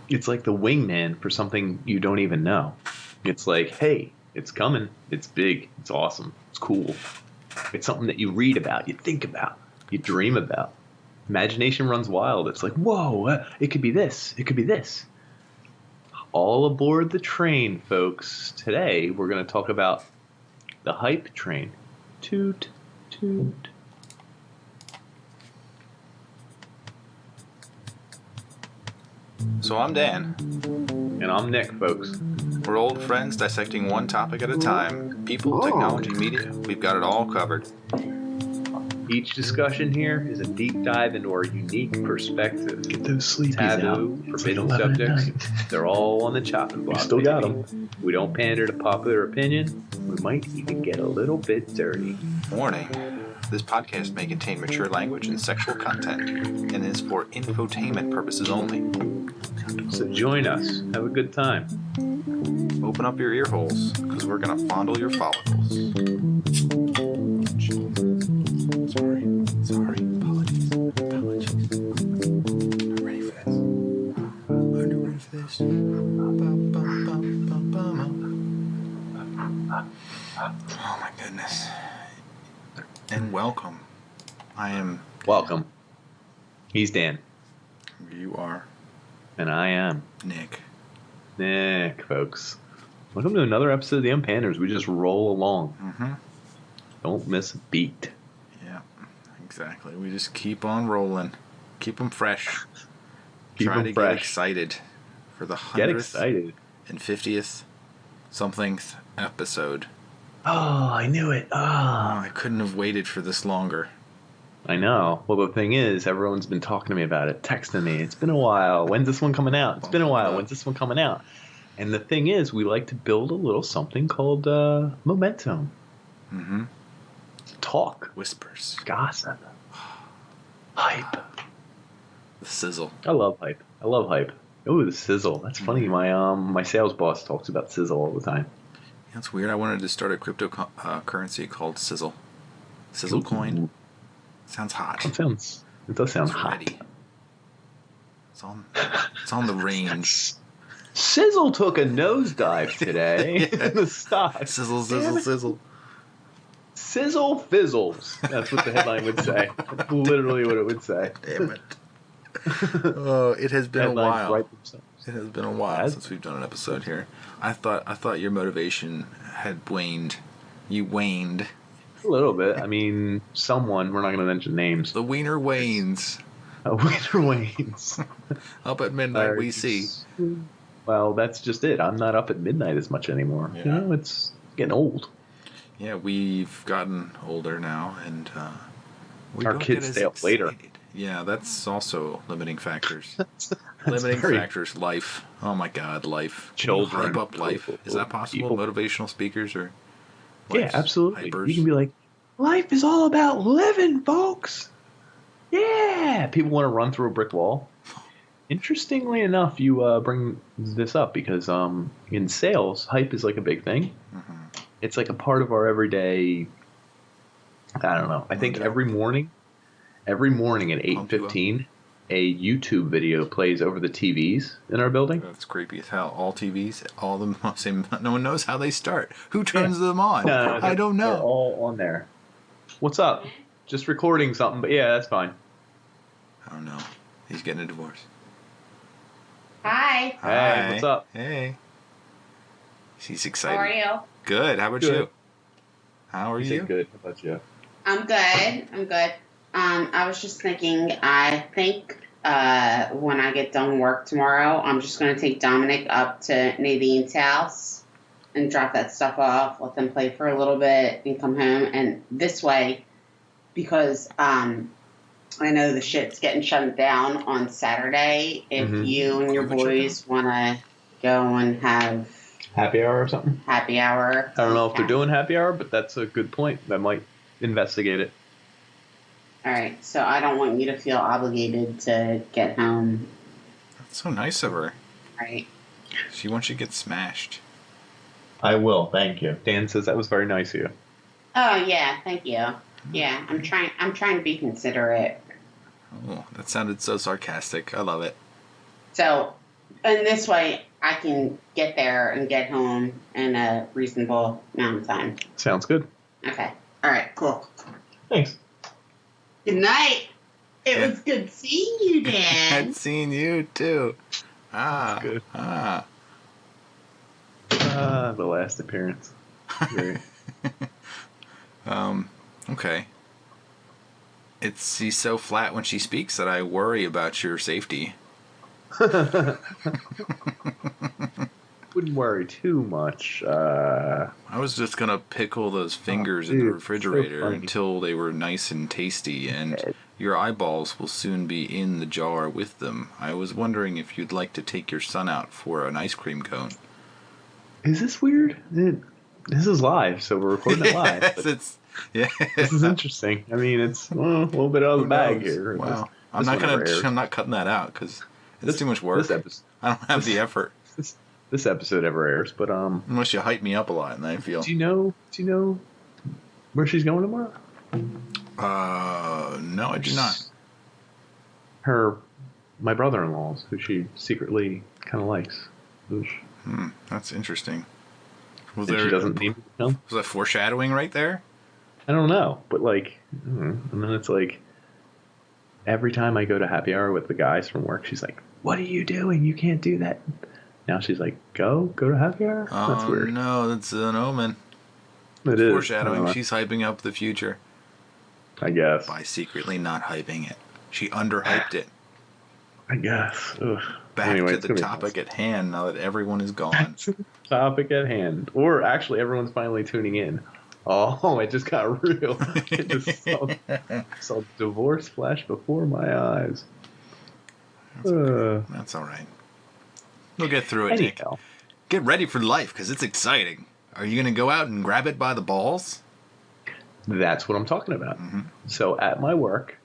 It's like the wingman for something you don't even know. It's like, hey, it's coming. It's big. It's awesome. It's cool. It's something that you read about, you think about, you dream about. Imagination runs wild. It's like, whoa, it could be this. It could be this. All aboard the train, folks. Today, we're going to talk about the hype train. Toot, toot. So I'm Dan. And I'm Nick, folks. We're old friends dissecting one topic at a time. People, technology, media, we've got it all covered. Each discussion here is a deep dive into our unique perspective. Get those sleepies Taboo, out. forbidden Like 11 at subjects. night. They're all on the chopping block. We still got baby. them. We don't pander to popular opinion. We might even get a little bit dirty. Warning, this podcast may contain mature language and sexual content, and is for infotainment purposes only. So join us. Have a good time. Open up your ear holes, because we're going to fondle your follicles. Sorry, apologies. I'm ready for this. I'm ready for this. Oh my goodness. And welcome. Welcome. He's Dan. You are And I am Nick. Nick, folks. Welcome to another episode of the Unpanders. We just roll along. Mm-hmm. Don't miss a beat. Yeah, exactly. We just keep on rolling. Keep them fresh. Keep Try 'em to fresh. get excited for the Get 100th excited. and 50th something episode. Oh, I knew it. Oh, Ah. I couldn't have waited for this longer. I know. Well, the thing is, everyone's been talking to me about it, texting me. It's been a while. When's this one coming out? It's been a while. When's this one coming out? And the thing is, we like to build a little something called momentum. Mm-hmm. Talk. Whispers. Gossip. Hype. The sizzle. I love hype. I love hype. Ooh, the sizzle. That's funny. My sales boss talks about sizzle all the time. That's weird. I wanted to start a cryptocurrency called Sizzle. Sizzle coin. Sounds hot. It does sound It's hot. ready. It's on the range. Sizzle took a nosedive today in the stock. Sizzle, sizzle, sizzle. Sizzle fizzles. That's what the headline would say. That's literally what it would say. Damn it. Oh, it has been a Headlines while. write themselves. It has been a while since we've done an episode here. I thought your motivation had waned. You waned. A little bit. I mean, someone, we're not going to mention names. The wiener wanes. Winter wanes. Up at midnight we see. Well, that's just it. I'm not up at midnight as much anymore. Yeah. You know, it's getting old. Yeah, we've gotten older now, and we Our don't kids get as stay up later. excited. Yeah, that's also limiting factors. That's Limiting very- factors. Life. Oh my God, life. Children. Can you hype up life. Is that possible? People. Motivational speakers or? Yeah, life's absolutely. hypers? You can be like, life is all about living, folks. Yeah. People want to run through a brick wall. Interestingly enough, you bring this up because in sales, hype is like a big thing. Mhm. It's like a part of our everyday. I don't know. I think Okay. every morning at 8:15, a YouTube video plays over the TVs in our building. That's creepy as hell. All TVs, all of them same. No one knows how they start. Who turns them on? I don't They're know. all on there. What's up? Just recording something, but yeah, that's fine. I don't know. He's getting a divorce. Hi, Hey, what's up? Hey. He's excited. how are you? Good. How about Good. you? How are You said you? good. How about you? I'm good. I was just thinking, I think when I get done work tomorrow, I'm just going to take Dominic up to Nadine's house and drop that stuff off, let them play for a little bit and come home. And this way, because I know the shit's getting shut down on Saturday, if Mhm. you and your Covid shut boys want to go and have Happy hour or something? happy hour. I don't know if they're doing happy hour, but that's a good point. I might investigate it. All right, so I don't want you to feel obligated to get home, That's so nice of her. right? She wants you to get smashed. I will. Thank you. Dan says that was very nice of you. Oh yeah, thank you. Yeah, I'm trying to be considerate. Oh, that sounded so sarcastic. I love it. So And this way, I can get there and get home in a reasonable amount of time. Sounds good. Okay. All right. Cool. Thanks. Good night. It was good seeing you, Dan. I'd seen you too. That's good. The last appearance. Great. Okay. She's so flat when she speaks that I worry about your safety. Wouldn't worry too much. I was just gonna pickle those fingers in the refrigerator so until they were nice and tasty, and your eyeballs will soon be in the jar with them. I was wondering if you'd like to take your son out for an ice cream cone. Is this weird? This is live, so we're recording it live. Yes, This is interesting. I mean, it's a little bit out of the bag here. Wow. I'm not cutting that out because it's too much work. I don't have the effort. This episode ever airs, but unless you hype me up a lot, and I feel. Do you know where she's going tomorrow? No, I do not. My brother-in-law's, who she secretly kind of likes. That's interesting. She doesn't need to come. Was that foreshadowing right there? I don't know, but and then it's like every time I go to happy hour with the guys from work, she's like, "What are you doing? You can't do that." Now she's like, go to happy hour? That's weird. No, that's an omen. It is. Foreshadowing. She's hyping up the future. I guess. By secretly not hyping it. She underhyped it. I guess. Ugh. Back to the topic at hand now that everyone is gone. Topic at hand. Or actually, everyone's finally tuning in. Oh, it just got real. I just saw divorce flash before my eyes. That's all right. We'll get through it, Nick. Get ready for life, because it's exciting. Are you going to go out and grab it by the balls? That's what I'm talking about. Mm-hmm. So at my work,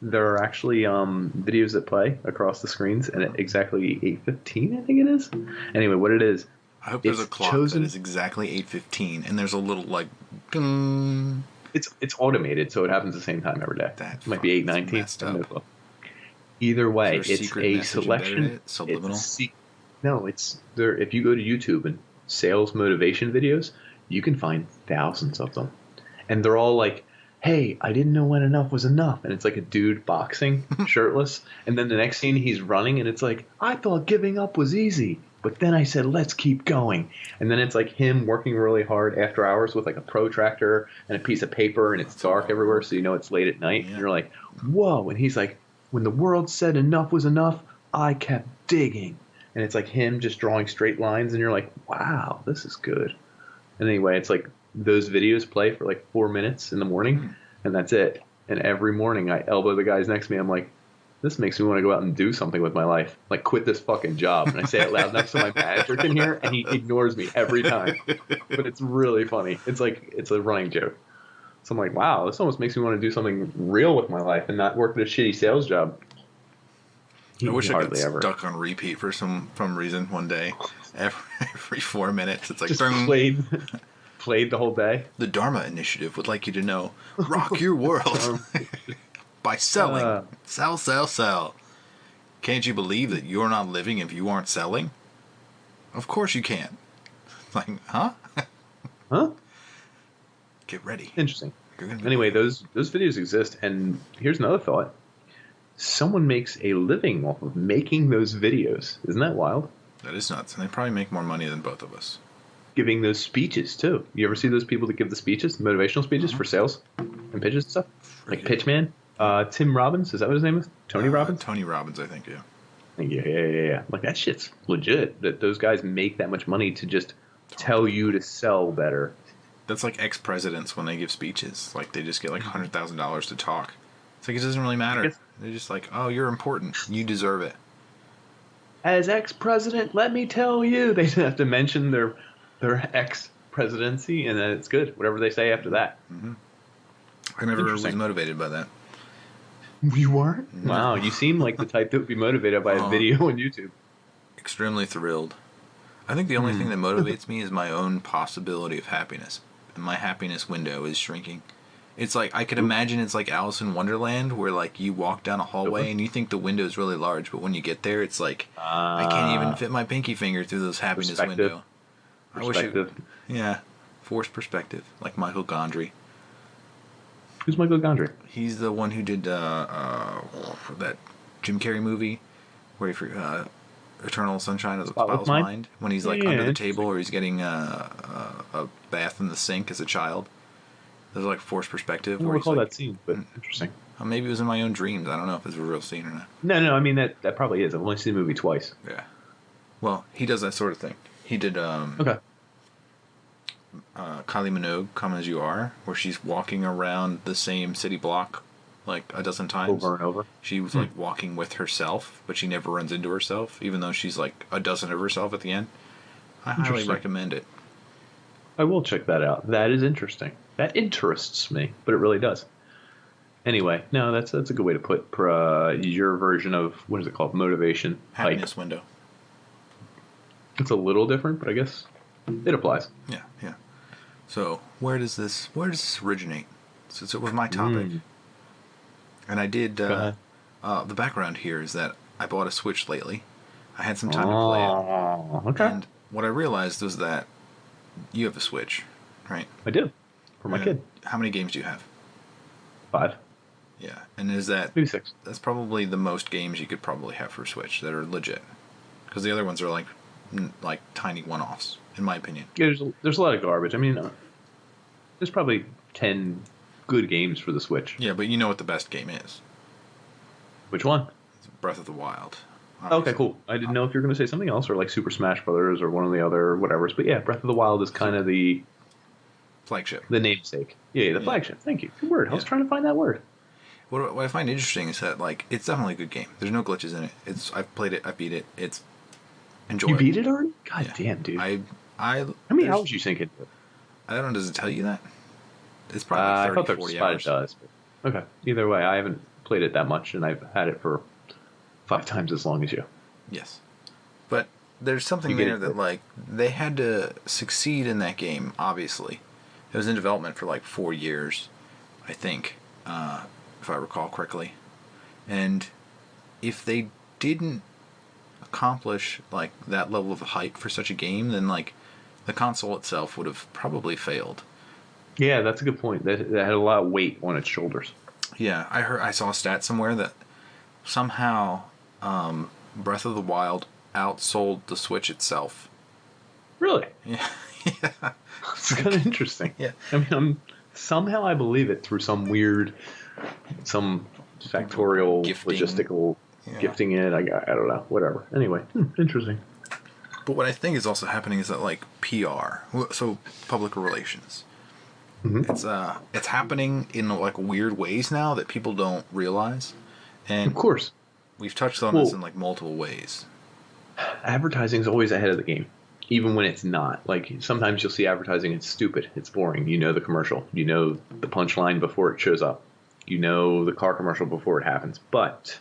there are actually videos that play across the screens, and at exactly 8:15, I think it is. Anyway, what it is... I hope there's a clock that is exactly 8:15, and there's a little, ding. It's automated, so it happens the same time every day. That it might be 8:19. Either way, it's a selection. Subliminal? No, it's there. If you go to YouTube and sales motivation videos, you can find thousands of them, and they're all like, "Hey, I didn't know when enough was enough," and it's like a dude boxing, shirtless, and then the next scene he's running, and it's like, "I thought giving up was easy, but then I said let's keep going," and then it's like him working really hard after hours with like a protractor and a piece of paper, and it's dark everywhere, so you know it's late at night, and you're like, "Whoa!" And he's like, "When the world said enough was enough, I kept digging." And it's like him just drawing straight lines, and you're like, wow, this is good. And anyway, it's like those videos play for like 4 minutes in the morning, and that's it. And every morning I elbow the guys next to me. I'm like, this makes me want to go out and do something with my life. Like, quit this fucking job. And I say it loud enough so my manager can hear, and he ignores me every time. But it's really funny. It's a running joke. So I'm like, wow, this almost makes me want to do something real with my life and not work at a shitty sales job. I wish I got stuck on repeat for some reason one day. Every 4 minutes, it's like... Just played the whole day. The Dharma Initiative would like you to know, rock your world by selling. Sell. Can't you believe that you're not living if you aren't selling? Of course you can. Like, huh? Huh? Get ready. Interesting. Anyway, those videos exist, and here's another thought. Someone makes a living off of making those videos. Isn't that wild? That is nuts. And they probably make more money than both of us. Giving those speeches, too. You ever see ththose people that give the speeches, the motivational speeches for sales and pitches and stuff? Like Pitchman? Tim Robbins, is that what his name is? Tony Robbins? Tony Robbins, I think, yeah. Yeah. Like, that shit's legit. That those guys make that much money to just tell you to sell better. That's like ex-presidents when they give speeches. Like, they just get like $100,000 to talk. It's like, it doesn't really matter. They're just like, oh, you're important. You deserve it. As ex-president, let me tell you. They have to mention their ex-presidency, and then it's good. Whatever they say after that. Mm-hmm. I never was motivated by that. You weren't? No. Wow, you seem like the type that would be motivated by a video on YouTube. Extremely thrilled. I think the only thing that motivates me is my own possibility of happiness. And my happiness window is shrinking. It's like, I could imagine it's like Alice in Wonderland, where like you walk down a hallway and you think the window is really large, but when you get there, it's like, I can't even fit my pinky finger through this happiness window. I wish it, yeah, forced perspective, like Michael Gondry. Who's Michael Gondry? He's the one who did that Jim Carrey movie where he Eternal Sunshine of the Spotless Mind, when he's like under the table or he's getting a bath in the sink as a child. There's like forced perspective. I don't recall that scene, but interesting. Maybe it was in my own dreams. I don't know if it's a real scene or not. No. I mean that probably is. I've only seen the movie twice. Yeah. Well, he does that sort of thing. He did okay. Kylie Minogue, Come As You Are, where she's walking around the same city block like a dozen times. Over and over. She was like walking with herself, but she never runs into herself, even though she's like a dozen of herself at the end. I highly recommend it. I will check that out. That is interesting. That interests me, but it really does. Anyway, no, that's a good way to put your version of, what is it called? Motivation. Happiness window. It's a little different, but I guess it applies. Yeah. So where does this originate? Since it was my topic. And I did, the background here is that I bought a Switch lately. I had some time to play it. Okay. And what I realized was that you have a Switch, right? I do. For my kid. How many games do you have? 5. Yeah. And is that... Maybe 6. That's probably the most games you could probably have for Switch that are legit. Because the other ones are like tiny one-offs, in my opinion. Yeah, there's a lot of garbage. I mean, there's probably 10 good games for the Switch. Yeah, but you know what the best game is. Which one? It's Breath of the Wild. Obviously. Okay, cool. I didn't know if you were going to say something else, or like Super Smash Brothers, or one of the other whatevers. But yeah, Breath of the Wild is kind of the... flagship. The namesake. Yeah, the flagship. Thank you. Good word. I was trying to find that word. What I find interesting is that, like, it's definitely a good game. There's no glitches in it. I've played it. I beat it. It's enjoyable. You beat it already? God damn, dude. How many hours you sink into it? I don't know. Does it tell you that? It's probably like 30, 40 hours. It does. But, okay. Either way, I haven't played it that much, and I've had it for 5 times as long as you. Yes. But there's something there that, like, they had to succeed in that game, obviously. It was in development for, like, 4 years, I think, if I recall correctly. And if they didn't accomplish, like, that level of hype for such a game, then, like, the console itself would have probably failed. Yeah, that's a good point. That had a lot of weight on its shoulders. Yeah, I saw a stat somewhere that somehow Breath of the Wild outsold the Switch itself. Really? Yeah. It's kind of interesting. Yeah. I mean, somehow I believe it through some factorial, logistical gifting it. I don't know. Whatever. Anyway, interesting. But what I think is also happening is that, like, PR, so public relations, it's happening in, like, weird ways now that people don't realize. And of course, we've touched on this in, like, multiple ways. Advertising is always ahead of the game, even when it's not. Like, sometimes you'll see advertising, it's stupid, it's boring. You know the commercial, you know the punchline before it shows up, you know the car commercial before it happens. But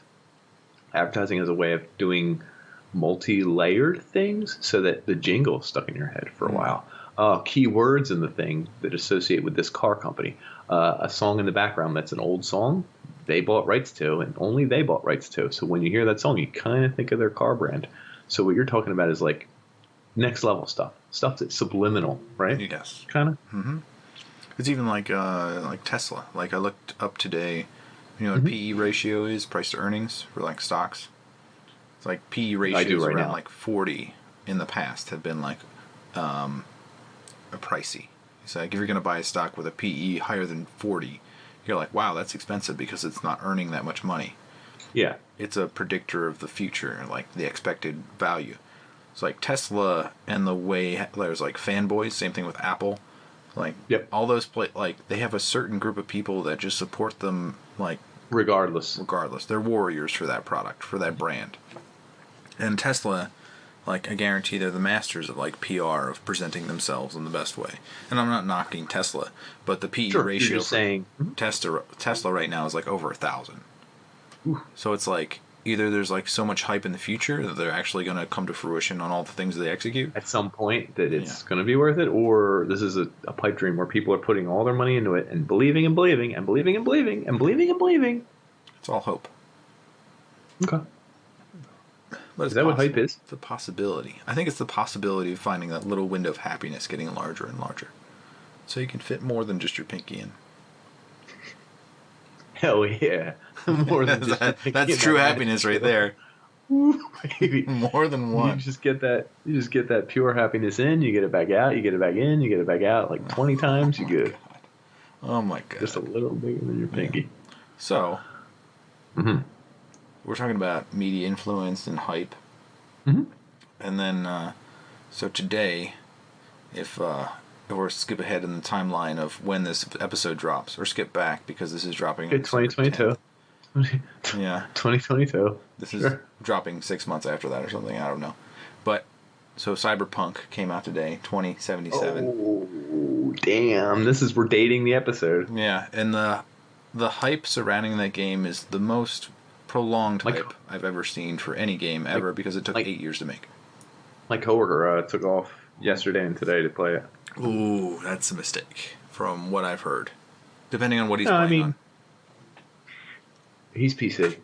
advertising is a way of doing multi-layered things so that the jingle is stuck in your head for a while. Keywords in the thing that associate with this car company. A song in the background that's an old song they bought rights to, and only they bought rights to. So when you hear that song, you kind of think of their car brand. So what you're talking about is, like, next level stuff that's subliminal, right? Yes. Kind of. Mm-hmm. It's even like Tesla. Like, I looked up today, you know what PE ratio is, price to earnings, for, like, stocks. It's like PE ratios around now. Like 40 in the past have been, like, a pricey. It's like, if you're going to buy a stock with a PE higher than 40, you're like, wow, that's expensive because it's not earning that much money. Yeah. It's a predictor of the future, like the expected value. It's like Tesla, and the way there's, like, fanboys, same thing with Apple. Like, all those like, they have a certain group of people that just support them, like, regardless. They're warriors for that product, for that brand. And Tesla, like, I guarantee they're the masters of, like, PR, of presenting themselves in the best way. And I'm not knocking Tesla, but the PE ratio for Tesla right now is, like, over 1,000. So it's like, either there's like so much hype in the future that they're actually going to come to fruition on all the things they execute at some point that it's going to be worth it, or this is a pipe dream where people are putting all their money into it and believing and believing and believing and believing and believing and believing. It's all hope. Okay. But Is that what hype is? It's a possibility. I think it's the possibility of finding that little window of happiness getting larger and larger. So you can fit more than just your pinky in. Hell yeah. More than just that's true happiness right there. Ooh, baby. More than one. You just get that pure happiness in, you get it back out, you get it back in, you get it back out like 20 times, you good. Oh my god. Just a little bigger than your pinky. So, we're talking about media influence and hype. And then, so today, if we're skip ahead in the timeline of when this episode drops, or skip back because this is dropping. Okay, 2022. Yeah. 2022. This is dropping 6 months after that or something. I don't know. But, so Cyberpunk came out today, 2077. Oh, damn. We're dating the episode. Yeah, and the hype surrounding that game is the most prolonged hype I've ever seen for any game ever because it took 8 years to make. My coworker took off yesterday and today to play it. Ooh, that's a mistake from what I've heard. Depending on what he's playing on. He's PC.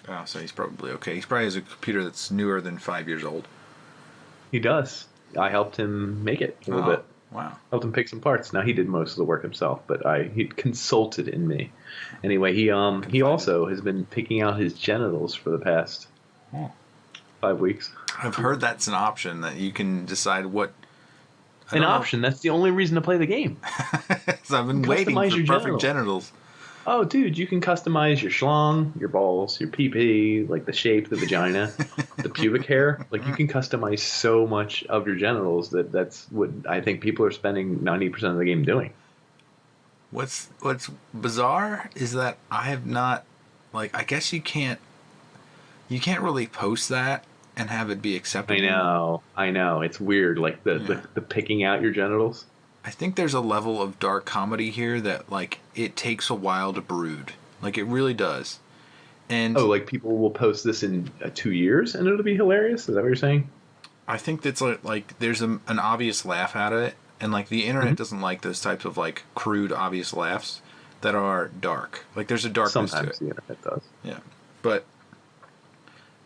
Oh, so he's probably okay. He probably has a computer that's newer than 5 years old. He does. I helped him make it a little bit. Wow. Helped him pick some parts. Now he did most of the work himself, but he consulted in me. Anyway, he also has been picking out his genitals for the past 5 weeks. I've heard that's an option that you can decide what. An option. That's the only reason to play the game. So I've been waiting for perfect genitals. Oh, dude, you can customize your schlong, your balls, your pee-pee, like the shape, the vagina, the pubic hair. Like, you can customize so much of your genitals that's what I think people are spending 90% of the game doing. What's bizarre is that I have not, like, I guess you can't really post that and have it be acceptable. I know. It's weird, like the picking out your genitals. I think there's a level of dark comedy here that, like, it takes a while to brood. Like, it really does. And like people will post this in 2 years and it'll be hilarious? Is that what you're saying? I think that's like there's an obvious laugh out of it. And, like, the internet doesn't like those types of, like, crude, obvious laughs that are dark. Like, there's a darkness to it. Sometimes the internet does. Yeah. But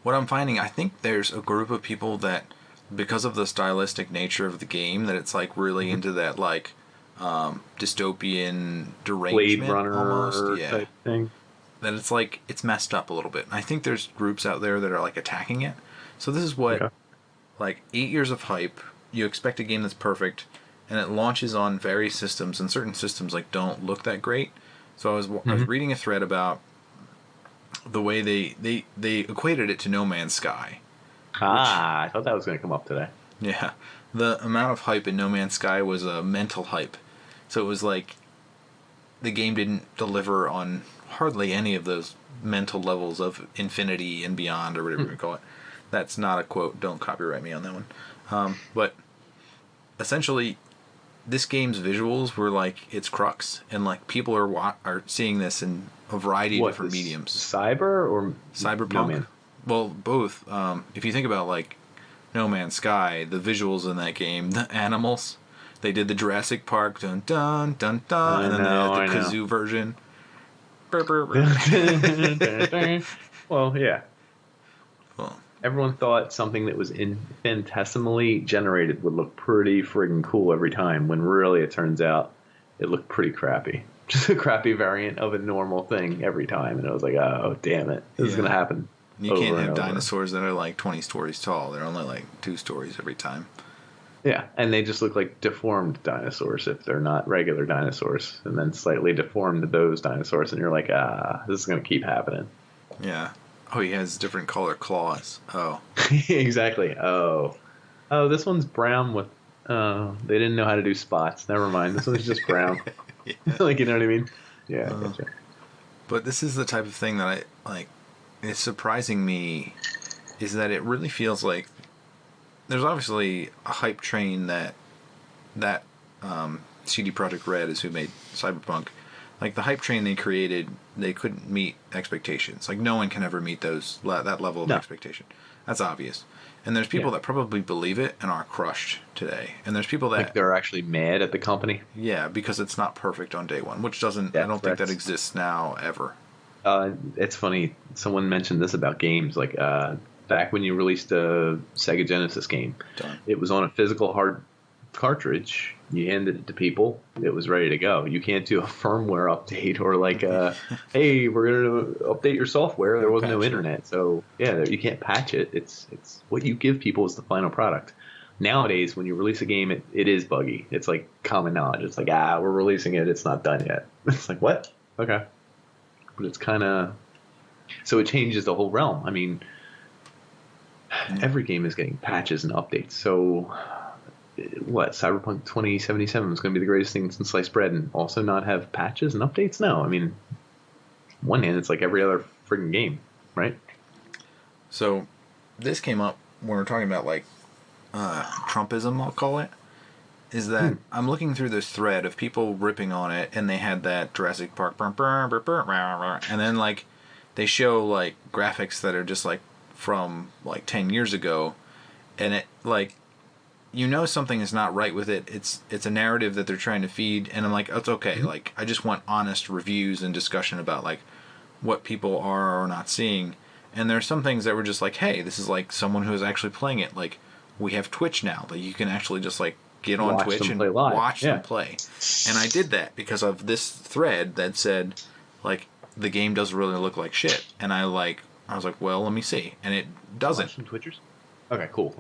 what I'm finding, I think there's a group of people that, because of the stylistic nature of the game, that it's like really into that like dystopian derangement Blade Runner almost, type thing. That it's like it's messed up a little bit. And I think there's groups out there that are like attacking it. So this is what like 8 years of hype. You expect a game that's perfect, and it launches on various systems, and certain systems like don't look that great. So I was reading a thread about the way they equated it to No Man's Sky. I thought that was going to come up today. Yeah. The amount of hype in No Man's Sky was a mental hype. So it was like the game didn't deliver on hardly any of those mental levels of infinity and beyond, or whatever you call it. That's not a quote. Don't copyright me on that one. But essentially, this game's visuals were like its crux, and like people are seeing this in a variety of different mediums. Cyber or Cyberpunk? No Man? Well, both. If you think about like No Man's Sky, the visuals in that game, the animals, they did the Jurassic Park dun dun dun dun, and then they had the kazoo version. Well, yeah. Well, everyone thought something that was infinitesimally generated would look pretty friggin' cool every time, when really it turns out it looked pretty crappy. Just a crappy variant of a normal thing every time, and I was like, oh, damn it. This is going to happen. You can't have dinosaurs that are like 20 stories tall. They're only like 2 stories every time. Yeah, and they just look like deformed dinosaurs if they're not regular dinosaurs, and then slightly deformed those dinosaurs, and you're like, this is going to keep happening. Yeah. Oh, he has different color claws. Oh. Exactly. Oh, this one's brown with... they didn't know how to do spots. Never mind. This one's just brown. Yeah. Like, you know what I mean? Yeah, gotcha. But this is the type of thing that I like. It's surprising me is that it really feels like there's obviously a hype train that CD Projekt Red is who made Cyberpunk. like the hype train they created, they couldn't meet expectations. Like no one can ever meet that level of expectation. That's obvious. And there's people that probably believe it and are crushed today. And there's people that like they're actually mad at the company. Yeah, because it's not perfect on day one, which doesn't. I don't think that exists now ever. It's funny. Someone mentioned this about games. Like back when you released a Sega Genesis game, it was on a physical hard cartridge. You handed it to people. It was ready to go. You can't do a firmware update or like, hey, we're going to update your software. There was no internet, so yeah, you can't patch it. It's what you give people is the final product. Nowadays, when you release a game, it is buggy. It's like common knowledge. It's like, we're releasing it. It's not done yet. It's like, what? Okay. But it's kind of... So it changes the whole realm. I mean, every game is getting patches and updates. So what? Cyberpunk 2077 is going to be the greatest thing since sliced bread and also not have patches and updates? No. I mean, on one hand, it's like every other friggin' game, right? So this came up when we're talking about like Trumpism, I'll call it, is that I'm looking through this thread of people ripping on it, and they had that Jurassic Park, and then like they show like graphics that are just like from like 10 years ago, and it like, you know, something is not right with it. It's a narrative that they're trying to feed, and I'm like, it's okay. Like I just want honest reviews and discussion about like what people are or not seeing. And there's some things that were just like, hey, this is like someone who is actually playing it. Like we have Twitch now that you can actually just like get on Twitch and watch them play. And I did that because of this thread that said like the game doesn't really look like shit. And I was like, well, let me see. And it doesn't. Watch some Twitchers? Okay, cool.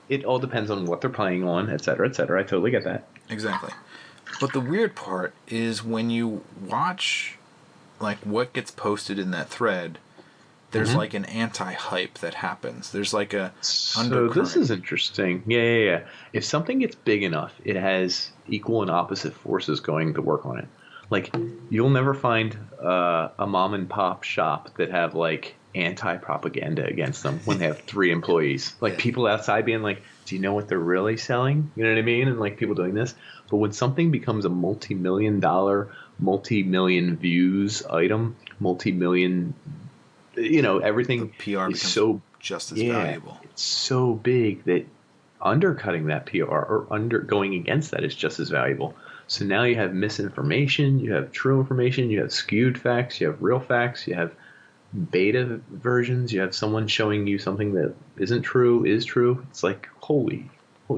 It all depends on what they're playing on, et cetera, et cetera. I totally get that. Exactly. But the weird part is when you watch like what gets posted in that thread, there's like an anti-hype that happens. There's like a undercurrent. So this is interesting. Yeah. If something gets big enough, it has equal and opposite forces going to work on it. Like, you'll never find a mom and pop shop that have like anti-propaganda against them when they have 3 employees. Like people outside being like, do you know what they're really selling? You know what I mean? And like people doing this. But when something becomes a multi-million-dollar, multi-million views item, multi-million, you know, everything the PR is so just as valuable. It's so big that undercutting that PR or going against that is just as valuable. So now you have misinformation, you have true information, you have skewed facts, you have real facts, you have beta versions, you have someone showing you something that isn't true, is true. It's like holy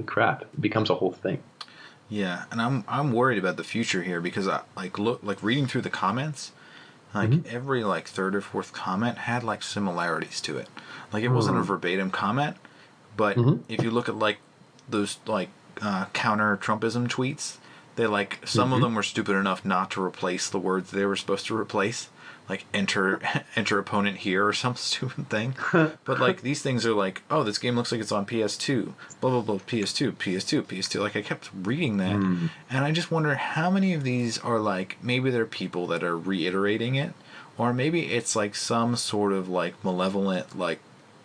crap. It becomes a whole thing. Yeah, and I'm worried about the future here because I like reading through the comments. Like every like 3rd or 4th comment had like similarities to it. Like it wasn't a verbatim comment, but if you look at like those like counter Trumpism tweets, they like some of them were stupid enough not to replace the words they were supposed to replace, like enter opponent here or some stupid thing. But like these things are like, oh, this game looks like it's on PS2, blah blah blah, PS2. Like I kept reading that, and I just wonder how many of these are like maybe they're people that are reiterating it, or maybe it's like some sort of like malevolent like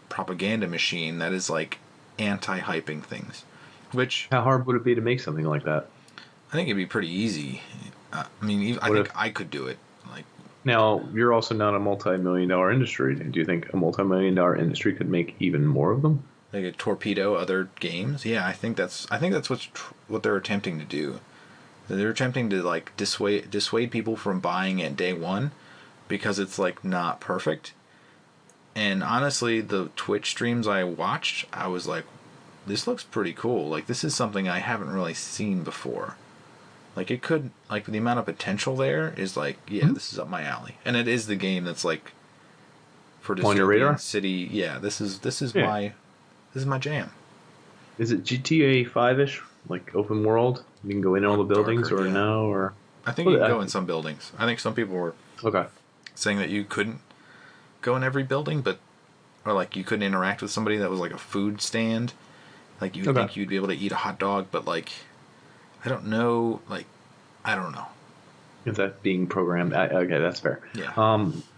propaganda machine that is like anti-hyping things. Which how hard would it be to make something like that? I think it'd be pretty easy. I mean, I think I could do it. Like now, you're also not a multi-million-dollar industry. Do you think a multi-million-dollar industry could make even more of them? Like a torpedo other games? Yeah, I think that's what they're attempting to do. They're attempting to like dissuade people from buying it day one because it's like not perfect. And honestly, the Twitch streams I watched, I was like, this looks pretty cool. Like this is something I haven't really seen before. Like it could, like the amount of potential there is like, yeah, this is up my alley, and it is the game that's like for on your radar city. Yeah, this is my jam. Is it GTA 5-ish, like open world? You can go in all the buildings, darker, or no? Or I think you can go in some buildings. I think some people were saying that you couldn't go in every building, or like you couldn't interact with somebody that was like a food stand. Like you think you'd be able to eat a hot dog, but like. I don't know. Is that being programmed? Okay, that's fair. Yeah.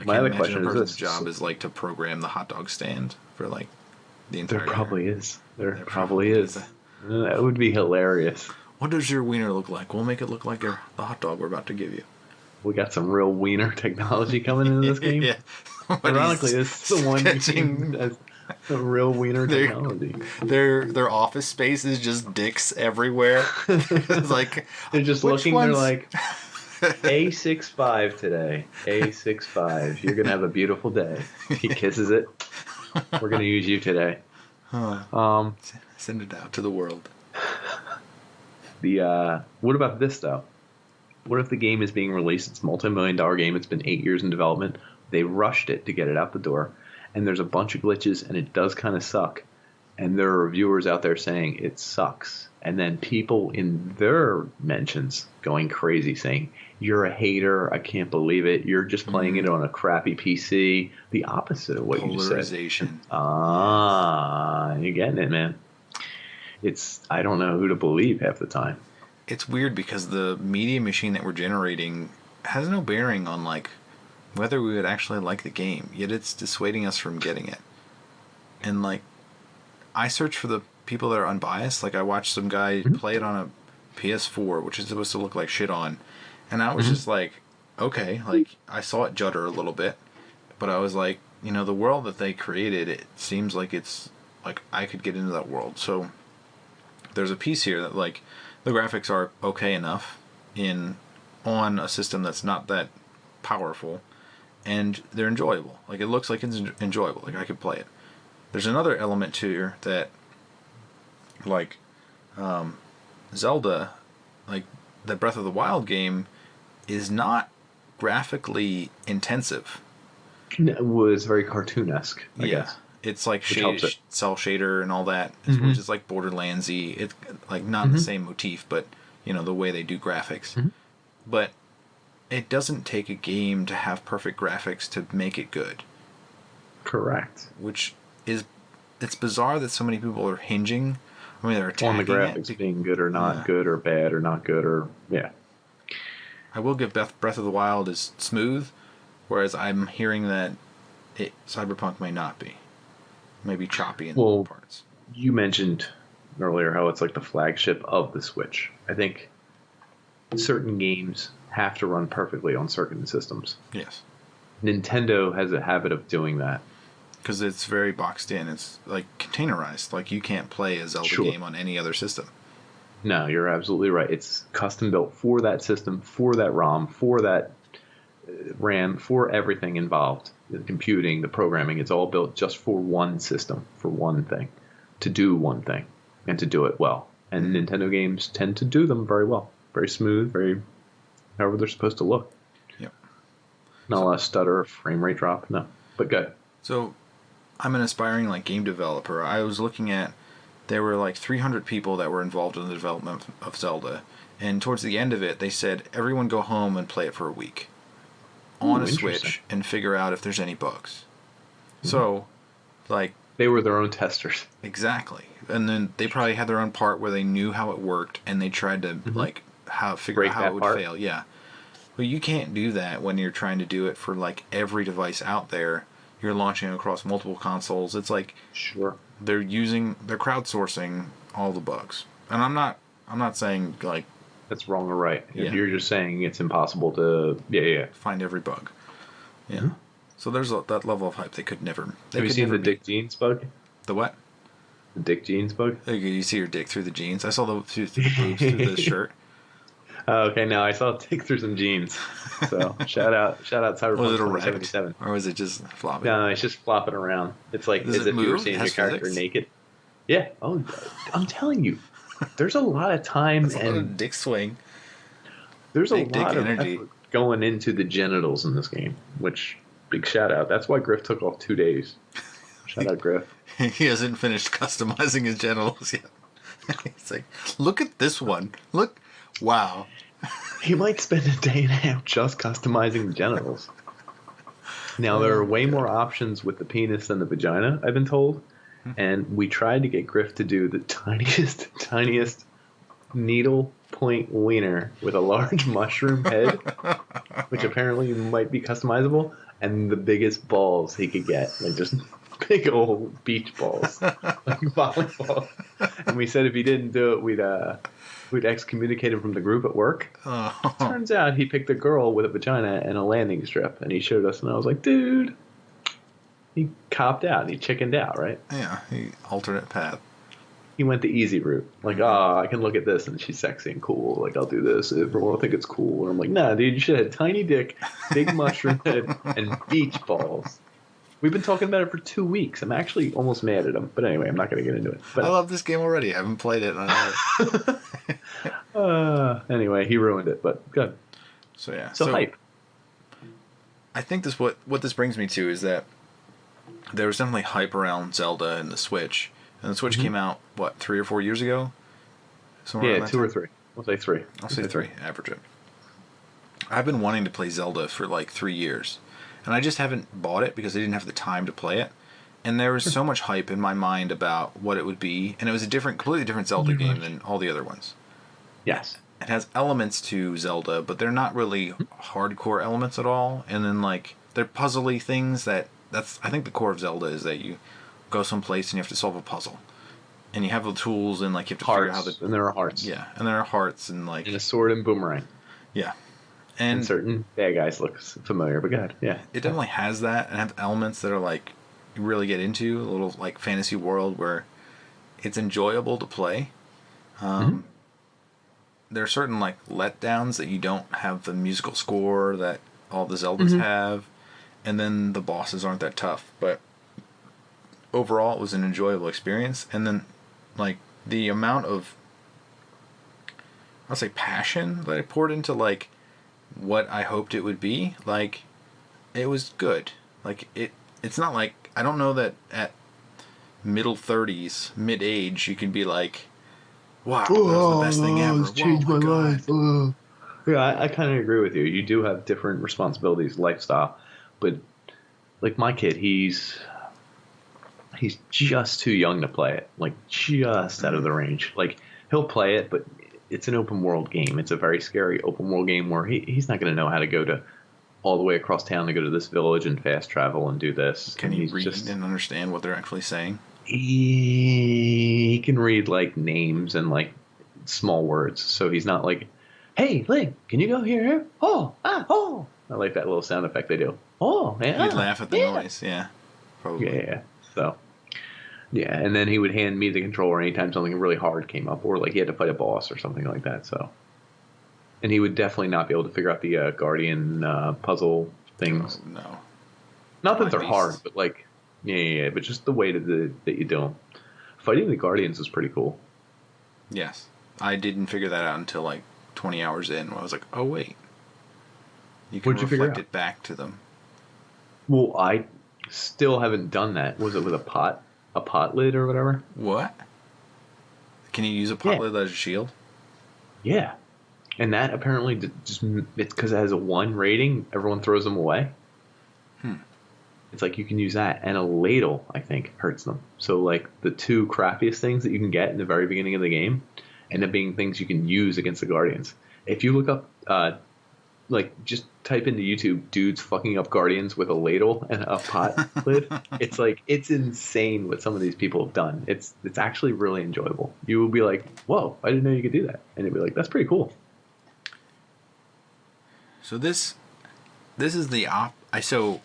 My other question is this: job is like to program the hot dog stand for like the entire. There probably is. There probably is. That would be hilarious. What does your wiener look like? We'll make it look like the hot dog we're about to give you. We got some real wiener technology coming into this game. Yeah. Ironically, this is the one game that's the real wiener technology. Their office space is just dicks everywhere. It's like they're just looking. Ones? They're like A65 today. A65. You're gonna have a beautiful day. He kisses it. We're gonna use you today. Send it out to the world. What about this though? What if the game is being released? It's a multi-million-dollar game. It's been 8 years in development. They rushed it to get it out the door, and there's a bunch of glitches, and it does kind of suck. And there are reviewers out there saying it sucks, and then people in their mentions going crazy, saying you're a hater. I can't believe it. You're just playing it on a crappy PC. The opposite of what you just said. Polarization. You're getting it, man. I don't know who to believe half the time. It's weird because the media machine that we're generating has no bearing on like whether we would actually like the game, yet it's dissuading us from getting it. And like I search for the people that are unbiased. Like I watched some guy play it on a PS4, which is supposed to look like shit on, and I was just like, okay, like I saw it judder a little bit, but I was like, you know, the world that they created, it seems like it's like I could get into that world. So there's a piece here that like the graphics are okay enough on a system that's not that powerful, and they're enjoyable. Like it looks like it's enjoyable. Like I could play it. There's another element to here that, like, Zelda, like the Breath of the Wild game, is not graphically intensive. It was very cartoonesque, I guess. It's like cell shader and all that, which is like Borderlands-y. It's like not the same motif, but you know the way they do graphics. But it doesn't take a game to have perfect graphics to make it good. Correct. Which is, it's bizarre that so many people are hinging. I mean, they're attacking on the graphics being good or not good or bad or not good or I will give Breath of the Wild is smooth, whereas I'm hearing that Cyberpunk may not be. Maybe choppy in parts. You mentioned earlier how it's like the flagship of the Switch. I think certain games have to run perfectly on certain systems. Yes. Nintendo has a habit of doing that. Because it's very boxed in. It's like containerized. Like you can't play a Zelda game on any other system. No, you're absolutely right. It's custom built for that system, for that ROM, for that RAM, for everything involved. The computing, the programming, it's all built just for one system, for one thing, to do one thing, and to do it well. And Nintendo games tend to do them very well. Very smooth, very however they're supposed to look. Yep. Not a lot of stutter, frame rate drop, no. But good. So I'm an aspiring like game developer. I was looking at, there were like 300 people that were involved in the development of Zelda. And towards the end of it, they said, everyone go home and play it for a week on a Switch and figure out if there's any bugs. So, like... They were their own testers. Exactly. And then they probably had their own part where they knew how it worked and they tried to, like, figure out how it would fail. Yeah. But you can't do that when you're trying to do it for, like, every device out there. You're launching across multiple consoles. It's like... Sure. They're crowdsourcing all the bugs. And I'm not saying, like... That's wrong or right. Yeah. You're just saying it's impossible to find every bug. Yeah. Mm-hmm. So there's that level of hype they could never... Have you seen the Dick Jeans bug? The what? The Dick Jeans bug? You see your dick through the jeans? I saw the through the boobs through the shirt. Oh, okay, now I saw it dick through some jeans. So shout out Cyberpunk. Was it erect? 2077. Or was it just flopping? No, it's just flopping around. It's like as if you were seeing your character naked. Yeah. Oh, I'm telling you. There's a lot of time and a lot of dick swing. There's a lot of energy going into the genitals in this game, which big shout out. That's why Griff took off 2 days. Shout out Griff. He hasn't finished customizing his genitals yet. He's like, look at this one. Look, wow. He might spend a day and a half just customizing the genitals. Now there are way more options with the penis than the vagina, I've been told. And we tried to get Griff to do the tiniest needle point wiener with a large mushroom head, which apparently might be customizable, and the biggest balls he could get. Like just big old beach balls, like volleyball. And we said if he didn't do it, we'd excommunicate him from the group at work. Oh. Turns out he picked a girl with a vagina and a landing strip, and he showed us, and I was like, dude, he copped out, he chickened out, right? Yeah, he alternate path. He went the easy route, like, I can look at this, and she's sexy and cool, like, I'll do this, everyone will think it's cool, and I'm like, nah, dude, you should have had tiny dick, big mushroom head, and beach balls. We've been talking about it for 2 weeks. I'm actually almost mad at him. But anyway, I'm not going to get into it. But I love this game already. I haven't played it. Anyway, he ruined it, but good. So, yeah. So hype. I think what this brings me to is that there was definitely hype around Zelda and the Switch. And the Switch came out, 3 or 4 years ago? Somewhere yeah, 2 or 3. We'll say 3. I'll say 3. Average it. I've been wanting to play Zelda for like 3 years. And I just haven't bought it because I didn't have the time to play it. And there was so much hype in my mind about what it would be. And it was a completely different Zelda game than all the other ones. Yes. It has elements to Zelda, but they're not really hardcore elements at all. And then, like, they're puzzly things I think the core of Zelda is that you go someplace and you have to solve a puzzle. And you have the tools and, like, you have to figure out how to... And there are hearts. Yeah, and there are hearts and, like... And a sword and boomerang. Yeah. And certain bad guys look familiar, but go ahead. Yeah. It definitely has that and have elements that are like you really get into a little like fantasy world where it's enjoyable to play. There are certain like letdowns that you don't have the musical score that all the Zeldas have, and then the bosses aren't that tough. But overall, it was an enjoyable experience. And then like the amount of passion that I poured into like what I hoped it would be, like, it was good. Like, it's not like, I don't know that at mid-age, you can be like, wow, that was the best thing ever. It's changed my life. Yeah, I kind of agree with you. You do have different responsibilities, lifestyle, but, like, my kid, he's just too young to play it. Like, just out of the range. Like, he'll play it, but it's an open world game. It's a very scary open world game where he's not going to know how to go to all the way across town to go to this village and fast travel and do this. Can he read and understand what they're actually saying? He can read like names and like small words. So he's not like, hey, Link, can you go here? Oh, oh. I like that little sound effect they do. Oh, yeah. He'd laugh at the noise. Yeah. Probably. Yeah. So. Yeah, and then he would hand me the controller anytime something really hard came up, or like he had to fight a boss or something like that. So, and he would definitely not be able to figure out the Guardian puzzle things. Oh, no, not that they're hard, but like, yeah, but just the way that you do them. Fighting the Guardians was pretty cool. Yes, I didn't figure that out until like 20 hours in. When I was like, oh wait, you can reflect it back to them. Well, I still haven't done that. Was it with a pot lid or whatever? What? Can you use a pot lid as a shield? Yeah. And that apparently just, it's because it has a 1 rating, everyone throws them away. It's like you can use that, and a ladle, I think, hurts them. So like the 2 crappiest things that you can get in the very beginning of the game end up being things you can use against the Guardians. If you look up like just type into YouTube dudes fucking up Guardians with a ladle and a pot lid. It's like, it's insane what some of these people have done. It's actually really enjoyable. You will be like, whoa, I didn't know you could do that. And you'll be like, that's pretty cool. So this is the opposite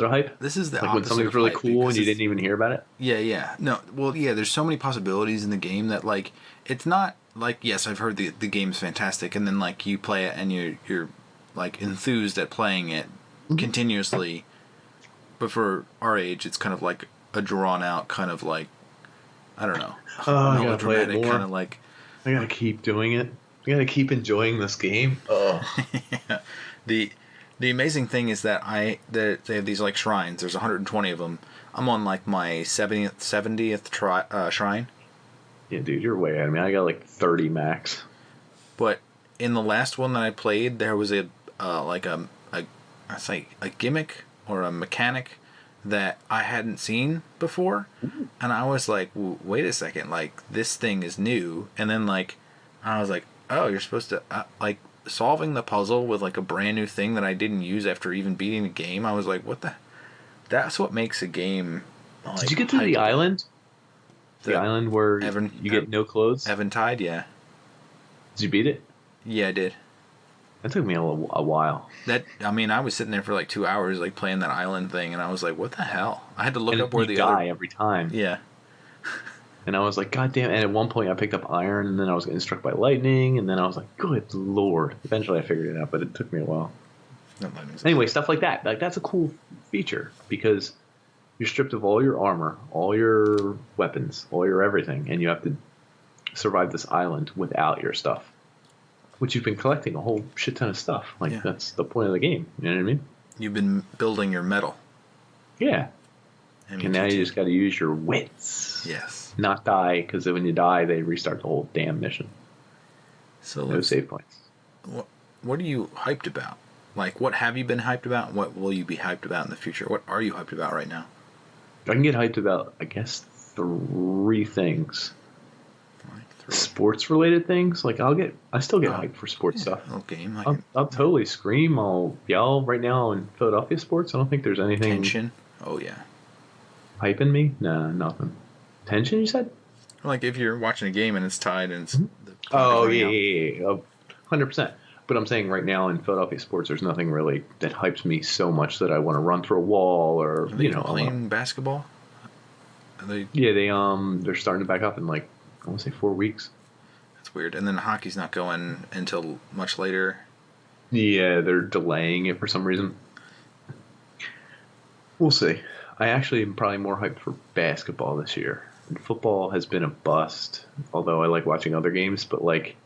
of hype? This is the like opposite when something's really cool and you didn't even hear about it? Yeah. No, well, yeah, there's so many possibilities in the game that like, it's not like, yes, I've heard the game's fantastic, and then like you play it and you're like enthused at playing it continuously, but for our age it's kind of like a drawn out kind of like, I don't know, melodramatic kind of like, I gotta keep doing it, I gotta keep enjoying this game. Yeah. The amazing thing is that they have these like shrines. There's 120 of them. I'm on like my 70th shrine. Yeah, dude, you're way ahead of me. I got like 30 max. But in the last one that I played, there was a gimmick or a mechanic that I hadn't seen before, and I was like, wait a second, like this thing is new. And then like I was like, oh, you're supposed to like solving the puzzle with like a brand new thing that I didn't use after even beating the game. I was like, what the That's what makes a game. Like, did you get to the island? The island where you get no clothes? Eventide, yeah. Did you beat it? Yeah, I did. That took me a while. I was sitting there for like 2 hours, like playing that island thing, and I was like, "What the hell?" I had to look up where the die every time. Yeah. And I was like, "God damn!" And at one point, I picked up iron, and then I was getting struck by lightning, and then I was like, "Good lord!" Eventually, I figured it out, but it took me a while. Anyway, stuff like that. Like that's a cool feature because you're stripped of all your armor, all your weapons, all your everything, and you have to survive this island without your stuff. Which you've been collecting a whole shit ton of stuff. Like, that's the point of the game. You know what I mean? You've been building your metal. Yeah. And now you just got to use your wits. Yes. Not die, because when you die, they restart the whole damn mission. So no save points. What are you hyped about? Like, what have you been hyped about? What will you be hyped about in the future? What are you hyped about right now? I can get hyped about, I guess, 3 things. Sports related things, like I still get hyped for sports stuff. Game. I'll totally scream. I'll yell right now in Philadelphia sports. I don't think there's anything. Tension. Oh yeah. Hyping me? Nah, nothing. Tension? You said? Like if you're watching a game and it's tied and it's. Yeah, 100%. But I'm saying right now in Philadelphia sports, there's nothing really that hypes me so much that I want to run through a wall or playing basketball. They're starting to back up in like. I want to say 4 weeks. That's weird. And then hockey's not going until much later. Yeah, they're delaying it for some reason. We'll see. I actually am probably more hyped for basketball this year. And football has been a bust, although I like watching other games. But like,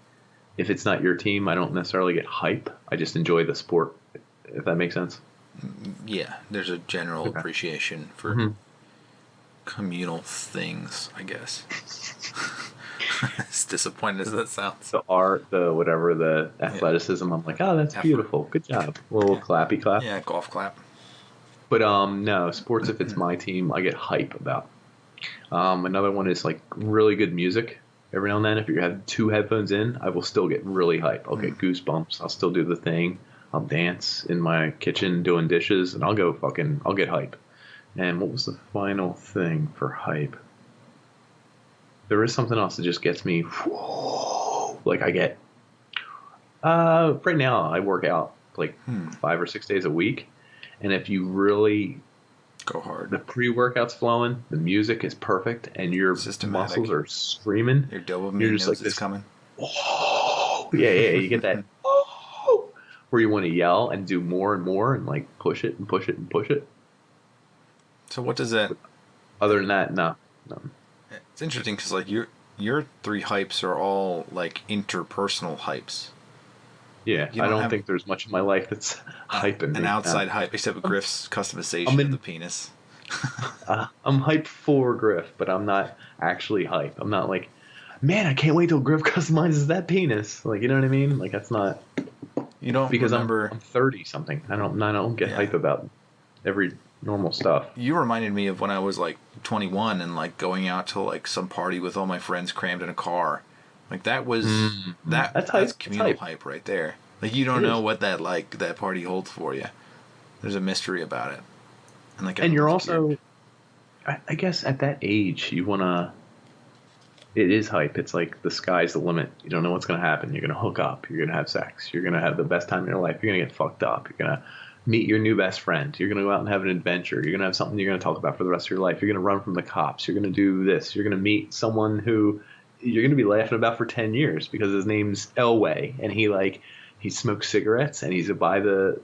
if it's not your team, I don't necessarily get hype. I just enjoy the sport, if that makes sense. Yeah, there's a general appreciation for communal things, I guess. As disappointed as that sounds. The art, the athleticism, I'm like, oh, that's beautiful. Good job. A little clappy clap. Yeah, golf clap. But no, sports, if it's my team, I get hype about. Another one is like really good music. Every now and then, if you have 2 headphones in, I will still get really hype. I'll get goosebumps. I'll still do the thing. I'll dance in my kitchen doing dishes, and I'll get hype. And what was the final thing for hype? There is something else that just gets me, like I get, right now I work out like 5 or 6 days a week. And if you really go hard, the pre-workout's flowing, the music is perfect, and your muscles are screaming. Your dopamine knows like it's coming. Oh, yeah, you get that, where you want to yell and do more and more and like push it and push it and push it. So what does that? Other than that, no. It's interesting because like your 3 hypes are all like interpersonal hypes. Yeah, I don't think there's much in my life that's hyping. An outside hype, except with Griff's customization of the penis. I'm hyped for Griff, but I'm not actually hype. I'm not like, man, I can't wait till Griff customizes that penis. Like, you know what I mean? Like that's not. You don't because remember. I'm 30 something. I don't get hype about every normal stuff. You reminded me of when I was like 21 and like going out to like some party with all my friends crammed in a car. Like that was that's communal hype right there. Like you don't know what that party holds for you. There's a mystery about it. And you're also, I guess at that age you wanna. It is hype. It's like the sky's the limit. You don't know what's gonna happen. You're gonna hook up. You're gonna have sex. You're gonna have the best time in your life. You're gonna get fucked up. You're gonna meet your new best friend. You're going to go out and have an adventure. You're going to have something you're going to talk about for the rest of your life. You're going to run from the cops. You're going to do this. You're going to meet someone who you're going to be laughing about for 10 years because his name's Elway, and he smokes cigarettes and he's by the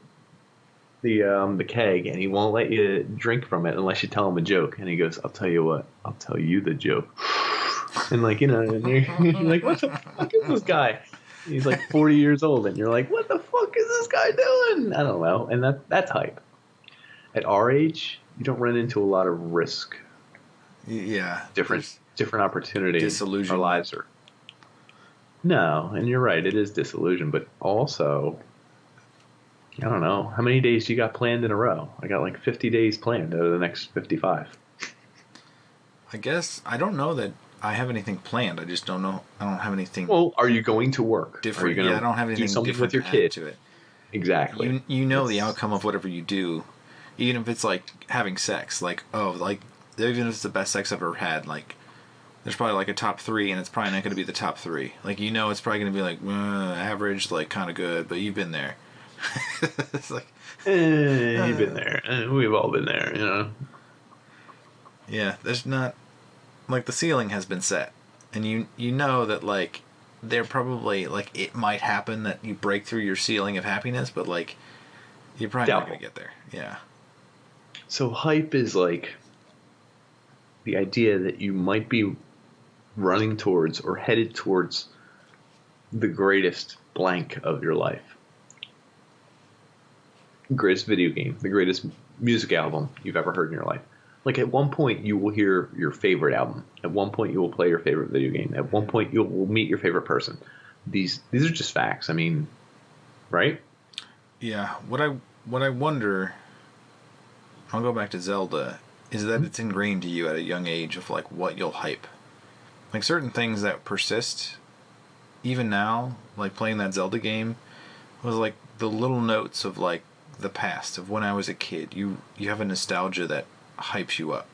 keg, and he won't let you drink from it unless you tell him a joke. And he goes, "I'll tell you what. I'll tell you the joke." And like, and you're like, "What the fuck is this guy?" He's like 40 years old, and you're like, what the fuck is this guy doing? I don't know. And that's hype. At our age, you don't run into a lot of risk. Yeah. Different opportunities. Disillusion. Our lives are. No, and you're right. It is disillusion, but also, I don't know. How many days you got planned in a row? I got like 50 days planned out of the next 55. I guess, I don't know that I have anything planned. I just don't know. I don't have anything. Well, are you going to work? Different. Are you I don't have anything do something different with your kid to it. Exactly. You know the outcome of whatever you do. Even if it's like having sex, like, oh, like, even if it's the best sex I've ever had, like, there's probably like a top 3, and it's probably not going to be the top 3. Like, you know, it's probably going to be like average, like kind of good, but you've been there. It's like, you've been there. We've all been there, you know. Yeah, there's not, like, the ceiling has been set, and you know that, like, they're probably, like, it might happen that you break through your ceiling of happiness, but, like, you're probably not going to get there. Yeah. So hype is like the idea that you might be running towards or headed towards the greatest blank of your life. Greatest video game, the greatest music album you've ever heard in your life. Like, at one point you will hear your favorite album. At one point you will play your favorite video game. At one point you will meet your favorite person. These are just facts. I mean, right? Yeah. What I wonder, I'll go back to Zelda, is that it's ingrained to you at a young age of, like, what you'll hype. Like, certain things that persist, even now, like playing that Zelda game, was like the little notes of, like, the past, of when I was a kid. You have a nostalgia that hypes you up,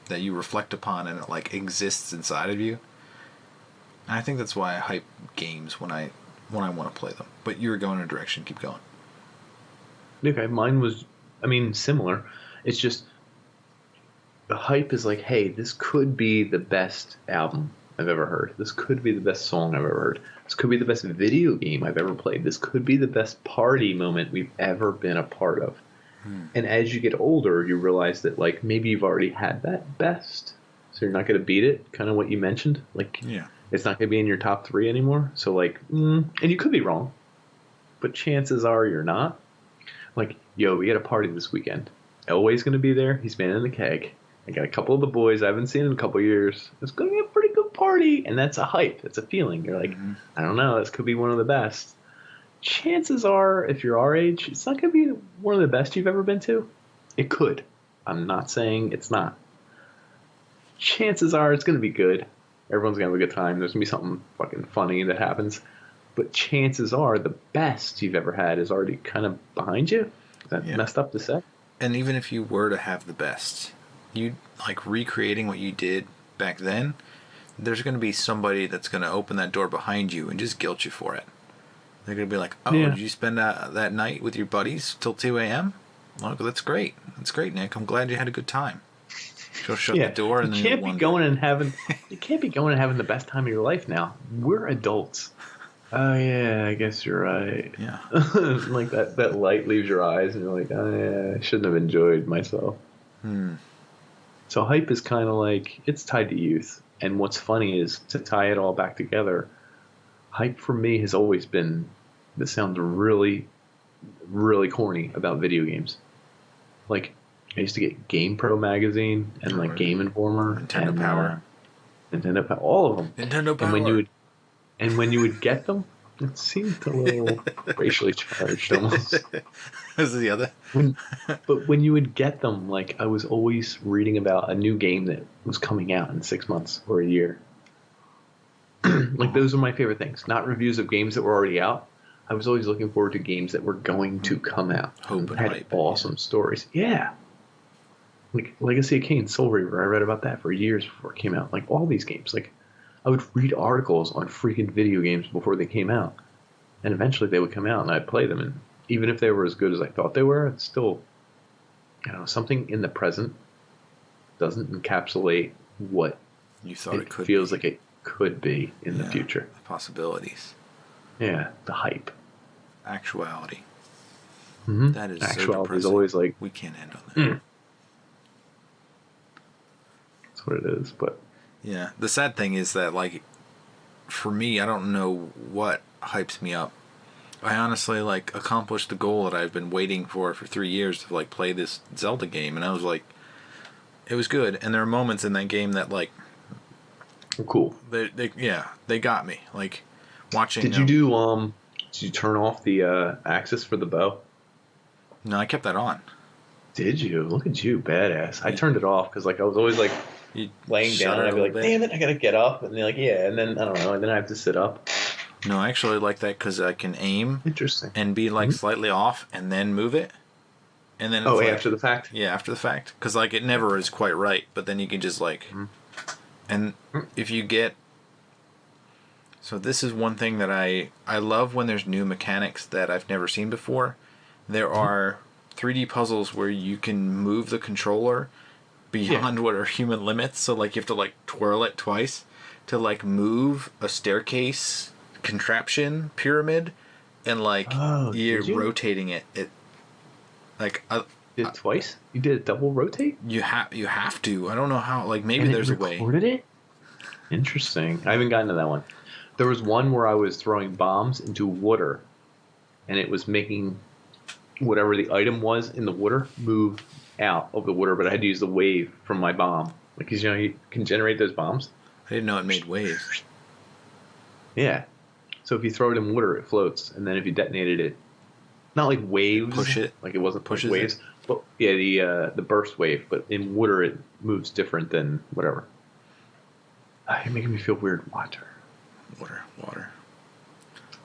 that you reflect upon, and it, like, exists inside of you. And I think that's why I hype games when I want to play them. But you were going in a direction. Keep going. Okay, mine was, I mean, similar. It's just, the hype is like, hey, this could be the best album I've ever heard. This could be the best song I've ever heard. This could be the best video game I've ever played. This could be the best party moment we've ever been a part of. And as you get older, you realize that, like, maybe you've already had that best, so you're not going to beat it. Kind of what you mentioned. Like, Yeah. it's not going to be in your top 3 anymore. So, like, and you could be wrong, but chances are you're not. Like, yo, we got a party this weekend. Elway's going to be there. He's been in the keg. I got a couple of the boys I haven't seen in a couple of years. It's going to be a pretty good party. And that's a hype. That's a feeling. You're like, I don't know. This could be one of the best. Chances are, if you're our age, it's not going to be one of the best you've ever been to. It could. I'm not saying it's not. Chances are it's going to be good. Everyone's going to have a good time. There's going to be something fucking funny that happens. But chances are the best you've ever had is already kind of behind you. Is that messed up to say? And even if you were to have the best, you, like, recreating what you did back then, there's going to be somebody that's going to open that door behind you and just guilt you for it. They're going to be like, oh, did you spend that night with your buddies till 2 a.m.? Well, that's great. That's great, Nick. I'm glad you had a good time. She'll shut the door and then you can't be going and having the best time of your life now. We're adults. Oh yeah, I guess you're right. Yeah. Like that light leaves your eyes and you're like, oh yeah, I shouldn't have enjoyed myself. So hype is kind of like, it's tied to youth. And what's funny is, to tie it all back together, hype for me has always been, this sounds really, really corny about video games. Like, I used to get Game Pro magazine and like Game Informer, Nintendo Power, all of them. Nintendo Power. And when you would get them, it seemed a little racially charged almost. This is the other. But when you would get them, like, I was always reading about a new game that was coming out in 6 months or a year. Like, those are my favorite things. Not reviews of games that were already out. I was always looking forward to games that were going to come out. Hope and had hype. Awesome stories. Yeah. Like Legacy of Kain, Soul Reaver. I read about that for years before it came out. Like, all these games. Like, I would read articles on freaking video games before they came out. And eventually they would come out and I'd play them. And even if they were as good as I thought they were, it's still, I don't know, something in the present doesn't encapsulate what you thought it could feels be. like it could be in the future. The possibilities. Yeah, the hype. Actuality. Mm-hmm. That is Actuality so depressing. is always like, we can't end on that. That's what it is. But yeah, the sad thing is that, like, for me, I don't know what hypes me up. I honestly, like, accomplished the goal that I've been waiting for 3 years to, like, play this Zelda game, and I was like, it was good. And there are moments in that game that, like, cool. They got me. Like, watching. Did you turn off the axis for the bow? No, I kept that on. Did you? Look at you, badass. I turned it off because, like, I was always like laying down and I'd be like, damn it, I gotta get up, and they're like, yeah, and then I don't know, and then I have to sit up. No, I actually like that because I can aim. Interesting. And be, like, slightly off and then move it. And then Oh, it's after the fact? Yeah, after the fact. Because, like, it never is quite right, but then you can just, like... Mm-hmm. And if you get... So this is one thing that I love when there's new mechanics that I've never seen before. There are 3D puzzles where you can move the controller beyond what are human limits. So, like, you have to, like, twirl it twice to, like, move a staircase contraption pyramid, and, like, you're rotating it. Like, did it twice? You did it double rotate? You have to. I don't know how. Like, maybe there's a way. Recorded it? Interesting. I haven't gotten to that one. There was one where I was throwing bombs into water, and it was making whatever the item was in the water move out of the water, but I had to use the wave from my bomb. Like, 'cause, you know, you can generate those bombs. I didn't know it made waves. Yeah. So if you throw it in water, it floats, and then if you detonated it, not like waves, push it, like it wasn't pushes like waves, it. But yeah, the burst wave. But in water, it moves different than whatever. You're making me feel weird. Water.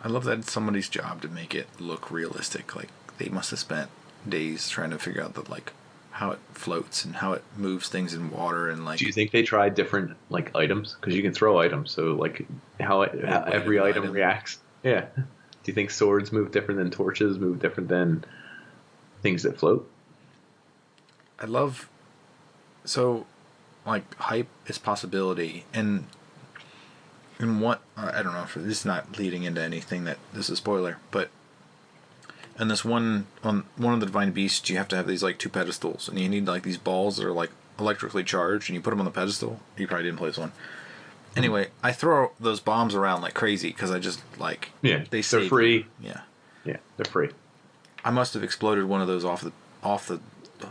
I love that it's somebody's job to make it look realistic. Like, they must have spent days trying to figure out like how it floats and how it moves things in water, and like. Do you think they tried different like items? Because you can throw items, so like how every item reacts. Yeah. Do you think swords move different than torches? Move different than things that float? I love. So, like, hype is possibility, and what I don't know if this is not leading into anything that this is a spoiler, but in this one on one of the divine beasts, you have to have these like 2 pedestals, and you need like these balls that are like electrically charged, and you put them on the pedestal. You probably didn't play this one. Anyway, I throw those bombs around like crazy because I just like they're free. Me. Yeah, they're free. I must have exploded one of those off the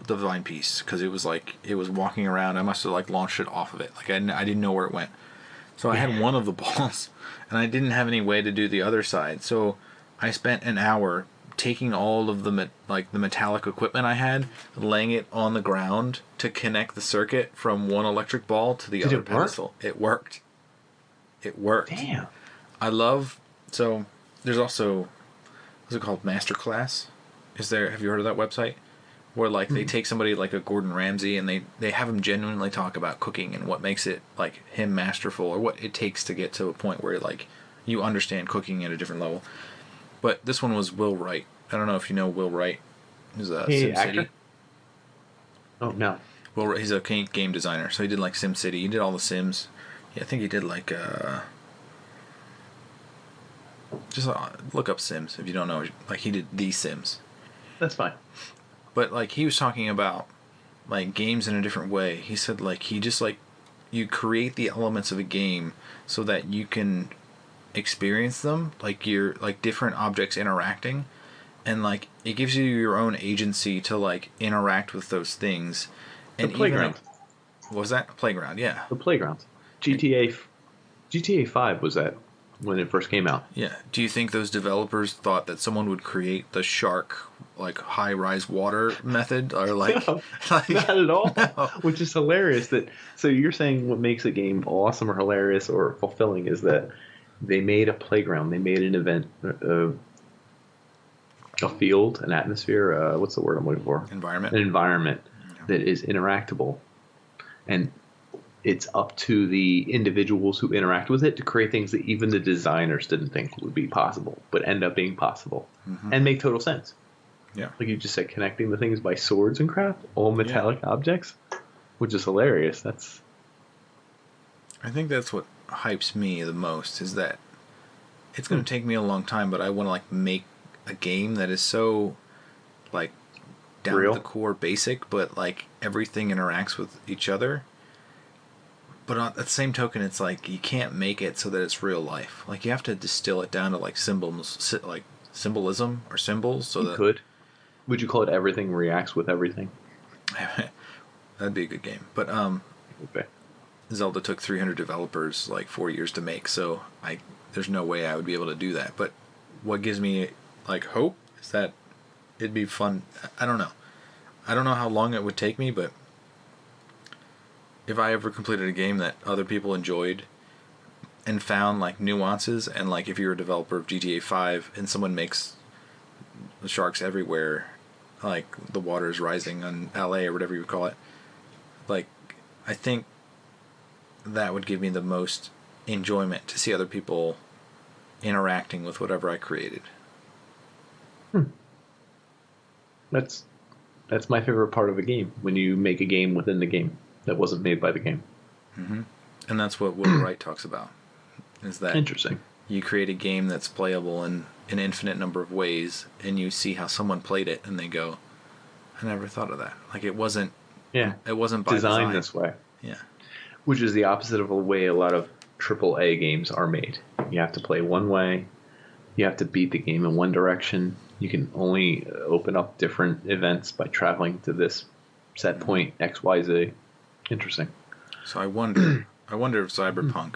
divine piece because it was like it was walking around. I must have like launched it off of it. Like I didn't know where it went. So I had one of the balls, and I didn't have any way to do the other side. So I spent an hour taking all of the metallic equipment I had, laying it on the ground to connect the circuit from one electric ball to the other pedestal. It worked. It worked. Damn. I love. So there's also, what's it called? Masterclass. Have you heard of that website? Where like they take somebody like a Gordon Ramsay and they have him genuinely talk about cooking and what makes it like him masterful, or what it takes to get to a point where like you understand cooking at a different level. But this one was Will Wright. I don't know if you know Will Wright. He's a SimCity. Oh no. Will Wright, he's a game designer, so he did like SimCity. He did all the Sims. Yeah, I think he did like just look up Sims if you don't know. Like he did The Sims. That's fine. But like he was talking about like games in a different way. He said like he just like you create the elements of a game so that you can experience them, like you're like different objects interacting, and like it gives you your own agency to like interact with those things. And the playground. Even, what was that? A playground, yeah. The playground. GTA 5 was that when it first came out. Yeah. Do you think those developers thought that someone would create the shark like high-rise water method, or like, no, not at all? No. Which is hilarious. So you're saying what makes a game awesome or hilarious or fulfilling is that they made a playground, they made an event, a field, an atmosphere. What's the word I'm looking for? Environment. An environment that is interactable, and it's up to the individuals who interact with it to create things that even the designers didn't think would be possible, but end up being possible and make total sense. Yeah. Like you just said, connecting the things by swords and crap, all metallic objects, which is hilarious. I think that's what hypes me the most, is that it's going to take me a long time, but I want to like make a game that is so like down real, to the core basic, but like everything interacts with each other. But at the same token, it's like you can't make it so that it's real life. Like you have to distill it down to like symbols, like symbolism or symbols. So you could. Would you call it everything reacts with everything? That'd be a good game. But okay. Zelda took 300 developers like 4 years to make, so there's no way I would be able to do that. But what gives me like hope is that it'd be fun. I don't know how long it would take me, but if I ever completed a game that other people enjoyed and found like nuances, and like if you're a developer of GTA 5 and someone makes the sharks everywhere, like the water's rising on LA or whatever you would call it. Like, I think that would give me the most enjoyment to see other people interacting with whatever I created. That's my favorite part of a game, when you make a game within the game that wasn't made by the game. Mm-hmm. And that's what Will Wright talks about. Is that interesting? You create a game that's playable in an infinite number of ways, and you see how someone played it, and they go, "I never thought of that." Like it wasn't by design this way. Yeah, which is the opposite of the way a lot of AAA games are made. You have to play one way. You have to beat the game in one direction. You can only open up different events by traveling to this set point X, Y, Z. Interesting. So I wonder if cyberpunk,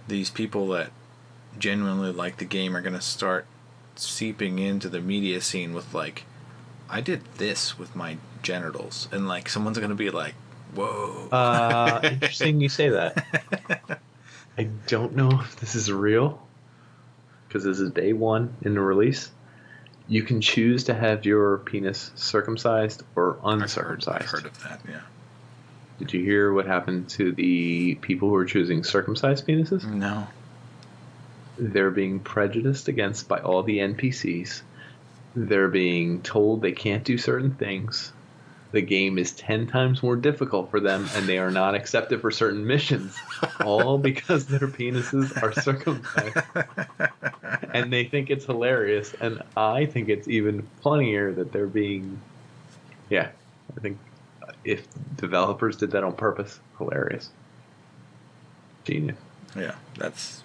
these people that genuinely like the game are going to start seeping into the media scene with like, I did this with my genitals, and like someone's going to be like, whoa. Interesting you say that. I don't know if this is real, because this is day one in the release. You can choose to have your penis circumcised or uncircumcised. I've heard of that, yeah. Did you hear what happened to the people who are choosing circumcised penises? No. They're being prejudiced against by all the NPCs. They're being told they can't do certain things. The game is 10 times more difficult for them, and they are not accepted for certain missions, all because their penises are circumcised. And they think it's hilarious, and I think it's even funnier that they're being... Yeah, I think if developers did that on purpose, hilarious. Genius. Yeah, that's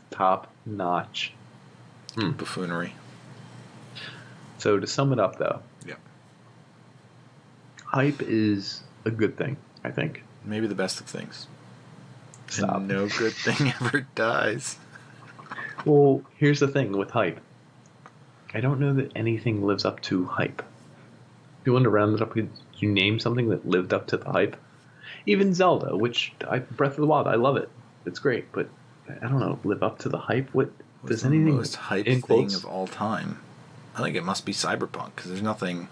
top notch. Buffoonery. So to sum it up, though, yeah, hype is a good thing, I think. Maybe the best of things. Stop. And no good thing ever dies. Well, here's the thing with hype. I don't know that anything lives up to hype. If you want to round it up, could you name something that lived up to the hype? Even Zelda, which Breath of the Wild, I love it. It's great, but I don't know, live up to the hype? What does the anything? Most hype thing of all time. I think it must be Cyberpunk, because there's nothing.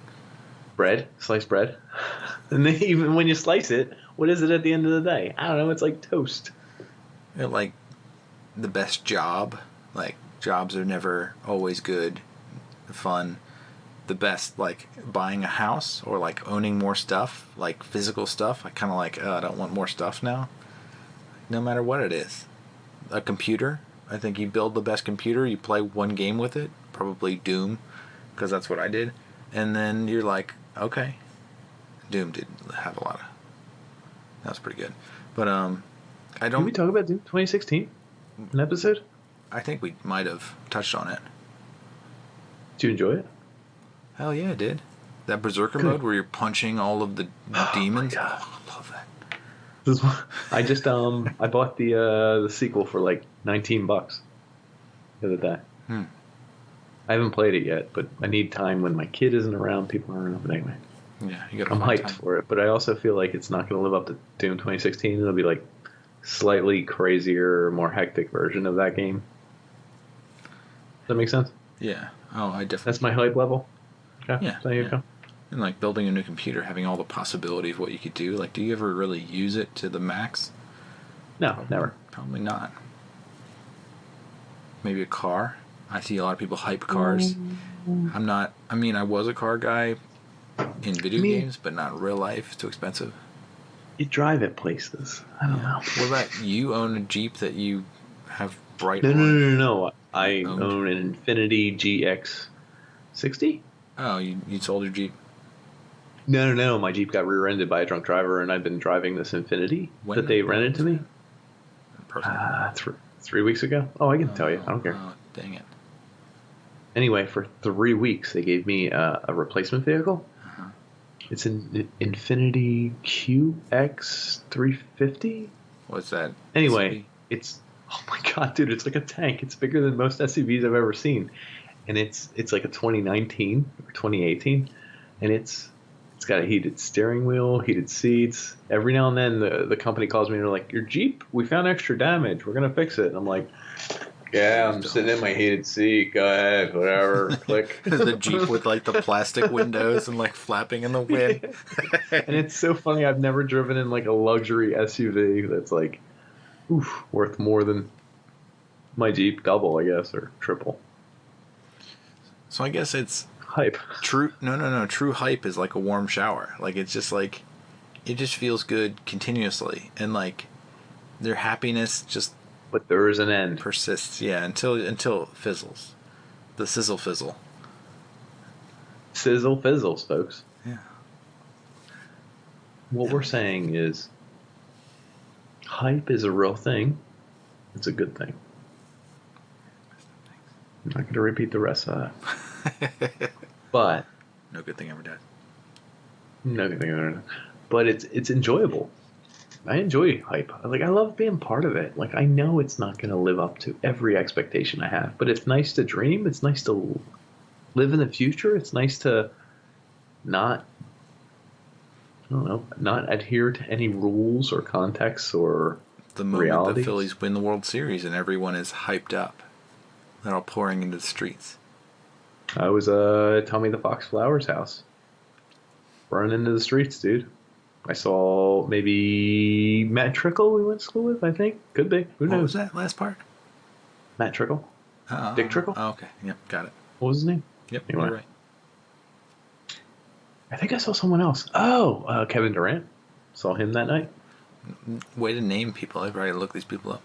Bread, sliced bread, and then even when you slice it, what is it at the end of the day? I don't know. It's like toast. Like the best job. Like jobs are never always good, fun. The best, like buying a house or like owning more stuff, like physical stuff. I kind of like, I don't want more stuff now. No matter what it is. A computer. I think you build the best computer, you play one game with it, probably Doom, because that's what I did. And then you're like, okay. Doom did have a lot of... That was pretty good. But, I don't... Did we talk about Doom 2016? An episode? I think we might have touched on it. Did you enjoy it? Hell yeah, I did. That berserker mode where you're punching all of the demons. God. Oh, I love that. I just I bought the sequel for like $19 the other day. I haven't played it yet, but I need time when my kid isn't around, people aren't around. But anyway, yeah, you got. I'm hyped for it, but I also feel like it's not going to live up to Doom 2016. It'll be like slightly crazier, more hectic version of that game. Does that make sense? Yeah. Oh, I definitely. That's my hype level. Okay. Yeah. There you go. And like building a new computer, having all the possibility of what you could do. Like, do you ever really use it to the max? No, never. Probably not. Maybe a car. I see a lot of people hype cars. I'm not. I mean, I was a car guy in video games, but not in real life. It's too expensive. You drive it places. I don't know. What about you? Own a Jeep that you have bright? No. I own an Infiniti GX60. Oh, you sold your Jeep? No. My Jeep got rear-ended by a drunk driver, and I've been driving this Infiniti that they rented to me. 3 weeks ago. Oh, I can tell you. I don't care. Oh, dang it. Anyway, for 3 weeks, they gave me a replacement vehicle. Uh-huh. It's an Infiniti QX350. What's that? Anyway, it's... Oh my god, dude, it's like a tank. It's bigger than most SUVs I've ever seen. And it's like a 2019 or 2018. And it's got a heated steering wheel, heated seats. Every now and then the company calls me and they're like, your Jeep, we found extra damage. We're going to fix it. And I'm like, Yeah, I'm sitting in my heated seat. Go ahead, whatever. Click. The Jeep with like the plastic windows and like flapping in the wind. And it's so funny. I've never driven in like a luxury SUV that's like, worth more than my Jeep double, I guess, or triple. So I guess it's Hype. true. No. True hype is like a warm shower. Like it's just like, it just feels good continuously, and like their happiness just But there is an end. persists. Yeah, until it fizzles. The sizzle fizzle. Sizzle fizzles, folks. Yeah. What we're saying is hype is a real thing. It's a good thing. I'm not going to repeat the rest of that. But No good thing ever died. no good thing about it. But it's enjoyable. I enjoy hype. Like, I love being part of it. Like, I know it's not going to live up to every expectation I have, but it's nice to dream. It's nice to live in the future. It's nice to not, I don't know, not adhere to any rules or contexts or The moment realities. the Phillies win the World Series and everyone is hyped up, they're all pouring into the streets. I was Tommy the Fox Flowers house. Running into the streets, dude. I saw maybe Matt Trickle we went to school with, I think. Could be. Who What knows? was that last part? Matt Trickle. Dick Trickle? Oh, okay. Yep, got it. What was his name? Yep, Anyway. you're right. I think I saw someone else. Oh, Kevin Durant. Saw him that night. Way to name people. I've already looked these people up.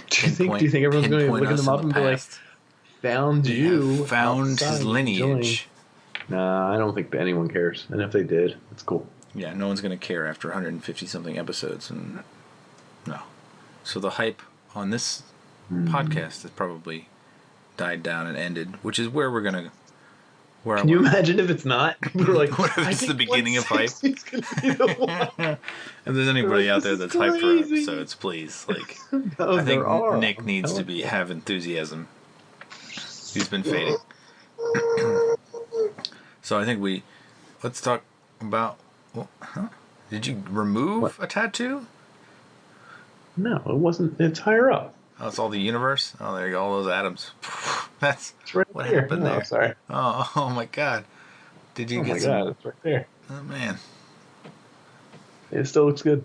Do you think everyone's going to look them up and be like, found you? Found his outside lineage. Nah, I don't think anyone cares. And if they did, it's cool. Yeah, no one's going to care after 150 something episodes, and no. So the hype on this podcast has probably died down and ended, which is where we're going to. Can you imagine if it's not? We're like, what if it's the beginning of hype? It's gonna be the one. If there's anybody out there This that's is hyped for crazy. episodes, please, like, No, I think there are. Nick needs to telling be you. have enthusiasm. He's been fading. So I think let's talk about. Well, did you remove a tattoo? No, it wasn't. It's higher up. Oh, it's all the universe. Oh, there you go, all those atoms. That's It's right what there. happened No, there. Sorry. Oh my God! Did you Oh get my some? god, it's right there. Oh man, It still looks good.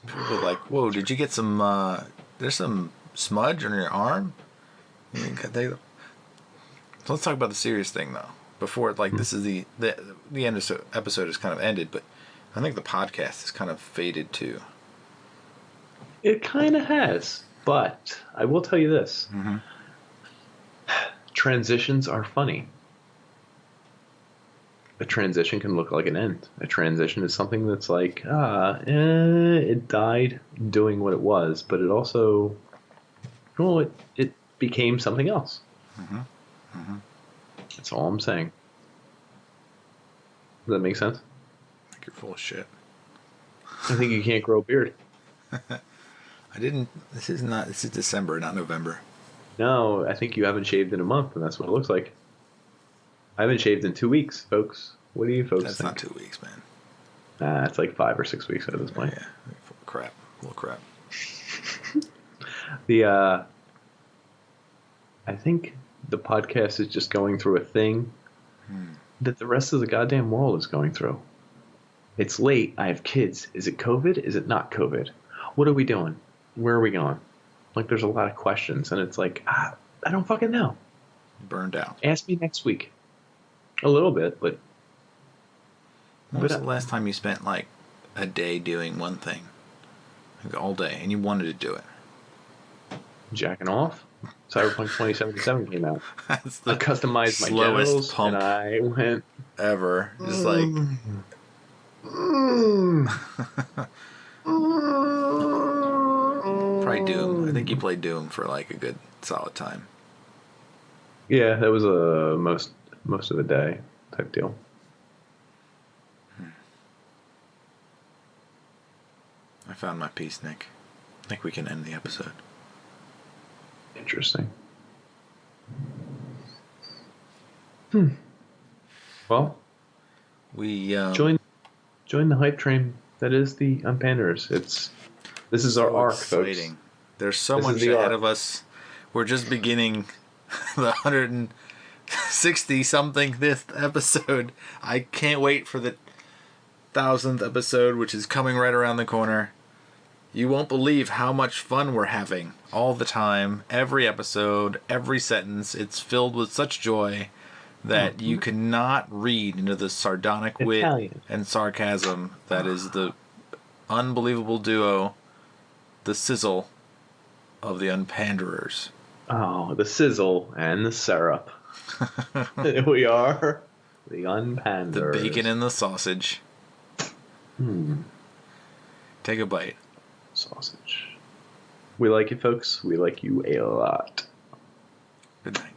people are like, whoa! Did you get some? There's some smudge on your arm. So let's talk about the serious thing though. Before, like, this is the end of the episode is kind of ended, but I think the podcast has kind of faded too. It kind of has, but I will tell you this: transitions are funny. A transition can look like an end. A transition is something that's like, it died doing what it was, but it also, well, it became something else. That's all I'm saying. Does that make sense? I think you're full of shit. I think you can't grow a beard. I didn't. This is December, not November. No, I think you haven't shaved in a month, and that's what it looks like. I haven't shaved in 2 weeks, folks. What do you folks That's think? not 2 weeks, man. Nah, it's like 5 or 6 weeks at this point. Yeah, full of crap. Full of crap. I think the podcast is just going through a thing that the rest of the goddamn world is going through. It's late. I have kids. Is it COVID? Is it not COVID? What are we doing? Where are we going? Like, there's a lot of questions, and it's like, I don't fucking know. Burned out. Ask me next week. A little bit, but When was the last time you spent like a day doing one thing? Like all day, and you wanted to do it? jacking off. Cyberpunk 2077 came out. That's I the customized my slowest genitals, pump and I went. ever. Just like probably Doom. I think you played Doom for like a good solid time. Yeah, that was a most of the day type deal. I found my peace, Nick. I think we can end the episode. Interesting. Well, We join the hype train that is the Unpanders. This is our arc, folks. exciting. There's so This is much the ahead arc. of us. We're just beginning the 160-something fifth episode. I can't wait for the 1000th episode, which is coming right around the corner. You won't believe how much fun we're having all the time, every episode, every sentence. It's filled with such joy that you cannot read into the sardonic wit Italian. and sarcasm that is the unbelievable duo, the sizzle of the Unpanderers. Oh, the sizzle and the syrup. We are the Unpanders. The bacon and the sausage. Take a bite. Sausage. We like it, folks. We like you a lot. Good night.